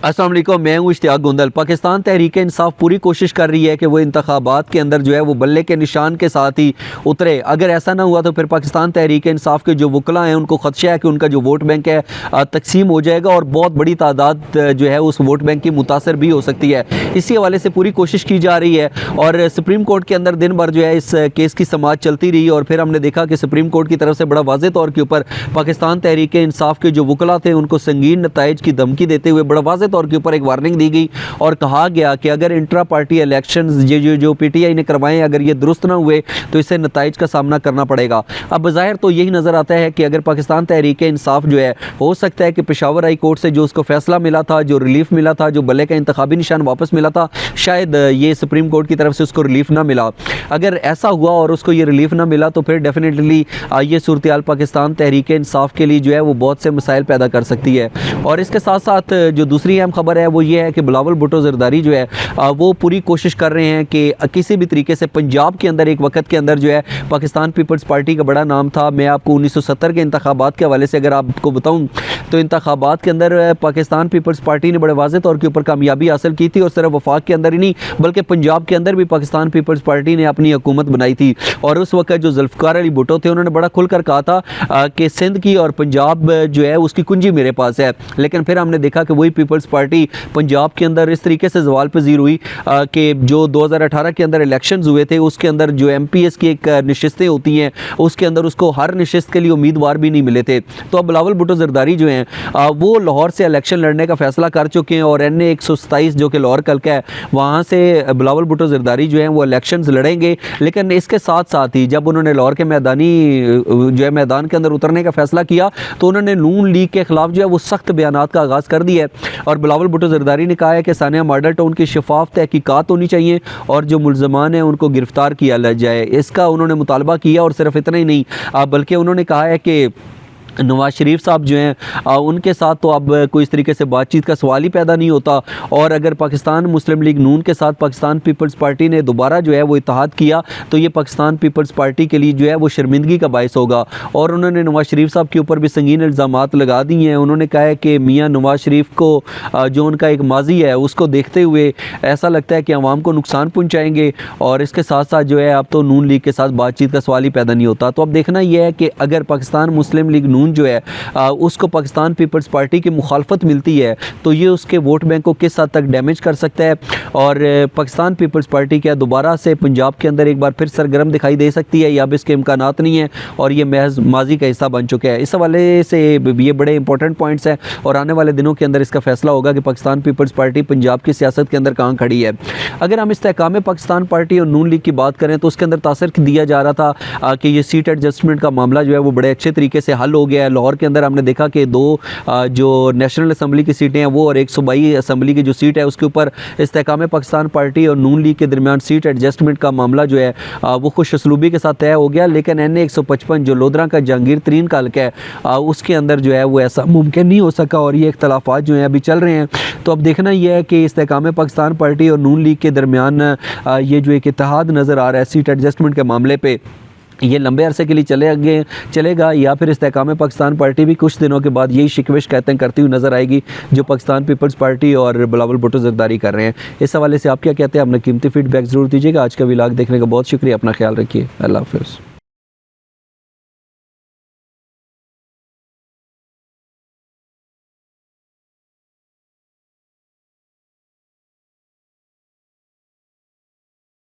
अस्सलाम वालेकुम, मैं हूँ इश्तियाक गोंदल। पाकिस्तान तहरीक इंसाफ पूरी कोशिश कर रही है कि वो इंतखाबात के अंदर जो है वो बल्ले के निशान के साथ ही उतरे। अगर ऐसा ना हुआ तो फिर पाकिस्तान तहरीक इंसाफ के जो वकला हैं उनको खदशा है कि उनका जो वोट बैंक है तकसीम हो जाएगा और बहुत बड़ी तादाद जो है उस वोट बैंक की मुतासर भी हो सकती है। इसी हवाले से पूरी कोशिश की जा रही है और सुप्रीम कोर्ट के अंदर दिन भर जो है इस केस की समाअत चलती रही और फिर हमने देखा कि सुप्रीम कोर्ट की तरफ से बड़ा वाज़ेह तौर के ऊपर पाकिस्तान तहरीक इंसाफ के जो वकला थे उनको संगीन नताइज की धमकी देते हुए बड़ा वाज़ेह तौर के ऊपर एक वार्निंग दी गई और कहा गया कि अगर इंट्रा पार्टी इलेक्शंस जो पीटीआई ने करवाएं अगर ये दुरुस्त ना हुए तो इससे नताइज का सामना करना पड़ेगा। अब बज़ाहिर तो यही नज़र आता है कि अगर पाकिस्तान तहरीक इंसाफ जो है हो सकता है कि पेशावर हाई कोर्ट से जो उसको फैसला मिला था, जो रिलीफ मिला था, जो बल्ले का इंतखाबी निशान वापस मिला था, शायद ये सुप्रीम कोर्ट की तरफ से उसको रिलीफ ना मिला। अगर ऐसा हुआ और उसको ये रिलीफ ना मिला तो फिर डेफिनेटली ये सूरत हाल पाकिस्तान तहरीक इंसाफ के लिए जो है वो बहुत से मसाइल पैदा कर सकती है। और इसके साथ साथ जो दूसरी अहम खबर है वो ये है कि बिलावल भुट्टो ज़रदारी जो है वो पूरी कोशिश कर रहे हैं कि किसी भी तरीके से पंजाब के अंदर एक वक्त के अंदर जो है पाकिस्तान पीपल्स पार्टी का बड़ा नाम था। मैं आपको 1970 के इंतखाबात के हवाले से अगर आपको बताऊं तो इंतखाबात के अंदर पाकिस्तान पीपल्स पार्टी ने बड़े वाज़ेह तौर के ऊपर कामयाबी हासिल की थी और सिर्फ वफाक के अंदर ही नहीं बल्कि पंजाब के अंदर भी पाकिस्तान पीपल्स पार्टी ने अपनी हुकूमत बनाई थी। और उस वक्त जो जुल्फ़िकार अली भुट्टो थे उन्होंने बड़ा खुलकर कहा था कि सिंध की और पंजाब जो है उसकी कुंजी मेरे पास है। लेकिन फिर हमने देखा कि वही पीपल्स पार्टी पंजाब के अंदर इस तरीके से ज़वाल पज़ीर हुई कि जो 2018 के अंदर इलेक्शंस हुए थे उसके अंदर जो MPS की एक नशिस्तें होती हैं उसके अंदर उसको हर नशिस्त के लिए उम्मीदवार भी नहीं मिले थे। तो अब बिलावल भुट्टो ज़रदारी जो हैं वो लाहौर से इलेक्शन लड़ने का फ़ैसला कर चुके हैं और NA 127 जो कि लाहौर कलका है वहाँ से बिलावल भुट्टो ज़रदारी जो हैं वो इलेक्शंस लड़ेंगे। लेकिन इसके साथ साथ ही जब उन्होंने लाहौर के जो है मैदान के अंदर उतरने का फ़ैसला किया तो उन्होंने नून लीग के ख़िलाफ़ जो है वो सख्त बयानात का आगाज़ कर दिया है। और बिलावल भुट्टो ज़रदारी ने कहा है कि सानिया मॉडल टाउन की शफाफ तहकीकात होनी चाहिए और जो मुल्ज़मान हैं उनको गिरफ़्तार किया जाए। इसका उन्होंने मुतालबा किया और सिर्फ इतना ही नहीं बल्कि उन्होंने कहा है कि नवाज शरीफ साहब जो हैं उनके साथ तो अब कोई इस तरीके से बातचीत का सवाल ही पैदा नहीं होता और अगर पाकिस्तान मुस्लिम लीग नून के साथ पाकिस्तान पीपल्स पार्टी ने दोबारा जो है वो इत्तेहाद किया तो ये पाकिस्तान पीपल्स पार्टी के लिए जो है वो शर्मिंदगी का बायस होगा। और उन्होंने नवाज शरीफ साहब के ऊपर भी संगीन इल्ज़ामात लगा दिए हैं। उन्होंने कहा है कि मियाँ नवाज शरीफ को जो उनका एक माजी है उसको देखते हुए ऐसा लगता है कि अवाम को नुकसान पहुँचाएँगे और इसके साथ साथ जो है अब तो नून लीग के साथ बातचीत का सवाल ही पैदा नहीं होता। तो अब देखना यह है कि अगर पाकिस्तान मुस्लिम लीग नून जो है उसको पाकिस्तान पीपल्स पार्टी की मुखालफत मिलती है तो ये उसके वोट बैंक को किस हद तक डैमेज कर सकता है और पाकिस्तान पीपल्स पार्टी क्या दोबारा से पंजाब के अंदर एक बार फिर सरगर्म दिखाई दे सकती है या अब इसके इम्कानात नहीं है और ये महज माजी का हिस्सा बन चुका है। इस हवाले से ये बड़े इंपॉर्टेंट पॉइंट्स हैं और आने वाले दिनों के अंदर इसका फैसला होगा कि पाकिस्तान पीपल्स पार्टी पंजाब की सियासत के अंदर कहाँ खड़ी है। अगर हम इस्तेहकाम पाकिस्तान पार्टी और नून लीग की बात करें तो उसके अंदर तासर दिया जा रहा था कि ये सीट एडजस्टमेंट का मामला जो है वो बड़े अच्छे तरीके से हल हो गया है। लाहौर के अंदर हमने देखा कि दो जो नेशनल असम्बली की सीटें हैं वो और एक सूबाई असम्बली की जो सीट है उसके ऊपर इस्तेहकाम पाकिस्तान पार्टी और नून लीग के दरमियान सीट एडजस्टमेंट का मामला जो है वो खुश असलूबी के साथ तय हो गया। लेकिन NA 155 जो लोधरा का जहांगीर तरीन का हल्का है उसके अंदर जो है वो ऐसा मुमकिन नहीं हो सका और ये इख्तलाफात जो हैं अभी चल रहे हैं। तो अब देखना यह है कि इस्तेहकाम पाकिस्तान पार्टी और नून लीग के दरमियान ये जो एक इत्तेहाद नज़र आ रहा है सीट एडजस्टमेंट के मामले पर ये लंबे अरसे के लिए चलेगा या फिर इस्तेहकाम पाकिस्तान पार्टी भी कुछ दिनों के बाद यही शिकविश कहते करती हुई नज़र आएगी जो पाकिस्तान पीपल्स पार्टी और बिलावल भुट्टो ज़रदारी कर रहे हैं। इस हवाले से आप क्या कहते हैं? अपना कीमती फीडबैक ज़रूर दीजिएगा। आज का व्लॉग देखने का बहुत शुक्रिया। अपना ख्याल रखिए। अल्लाह हाफ़िज़।